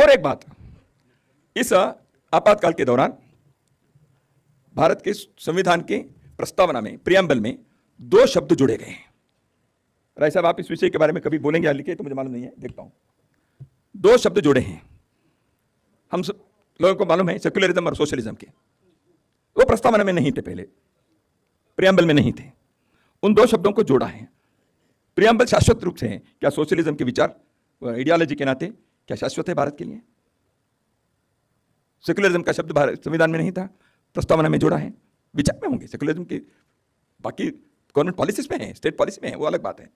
और एक बात, इस आपातकाल के दौरान भारत के संविधान के प्रस्तावना में, प्रियम्बल में 2 शब्द जुड़े गए हैं। राय साहब, आप इस विषय के बारे में कभी बोलेंगे या लिखे तो मुझे मालूम नहीं है, देखता हूं। 2 शब्द जुड़े हैं, हम सब लोगों को मालूम है, सेक्युलरिज्म और सोशलिज्म के। वो प्रस्तावना में नहीं थे, पहले प्रियम्बल में नहीं थे। उन 2 शब्दों को जोड़ा है। प्रियम्बल शाश्वत रूप से है। क्या सोशलिज्म के विचार, आइडियोलॉजी के नाते क्या शाश्वत है भारत के लिए? सेक्युलरिज्म का शब्द भारत संविधान में नहीं था, प्रस्तावना में जोड़ा है। विचार में होंगे सेक्युलरिज्म के, बाकी गवर्नमेंट पॉलिसीज में है, स्टेट पॉलिसी में है, वो अलग बात है।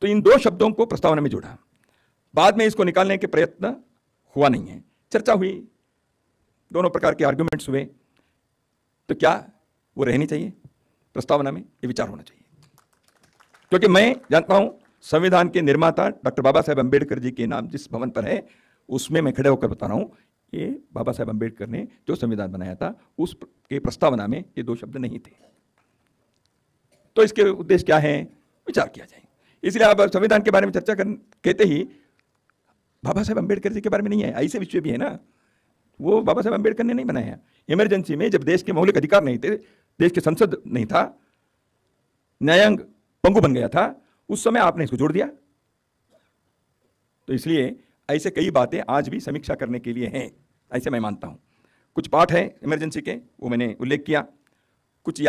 तो इन 2 शब्दों को प्रस्तावना में जोड़ा। बाद में इसको निकालने के प्रयत्न हुआ नहीं है, चर्चा हुई, दोनों प्रकार के आर्गुमेंट्स हुए। तो क्या वो रहनी चाहिए प्रस्तावना में? ये विचार होना चाहिए। क्योंकि मैं जानता हूं संविधान के निर्माता डॉक्टर बाबा साहेब अंबेडकर जी के नाम जिस भवन पर है, उसमें मैं खड़े होकर बता रहा हूं, ये बाबा साहेब अंबेडकर ने जो संविधान बनाया था उसके प्रस्तावना में ये 2 शब्द नहीं थे। तो इसके उद्देश्य क्या है, विचार किया जाए। इसलिए आप संविधान के बारे में चर्चा कहते ही बाबा साहेब अंबेडकर जी के बारे में नहीं है, ऐसे विषय भी है ना। वो बाबा साहेब अंबेडकर ने नहीं बनाया। इमरजेंसी में जब देश के मौलिक अधिकार नहीं थे, देश के संसद नहीं था, न्यायांग पंगु बन गया था, उस समय आपने इसको जोड़ दिया। तो इसलिए ऐसे कई बातें आज भी समीक्षा करने के लिए हैं, ऐसे मैं मानता हूं। कुछ पाठ है इमरजेंसी के, वो मैंने उल्लेख किया। कुछ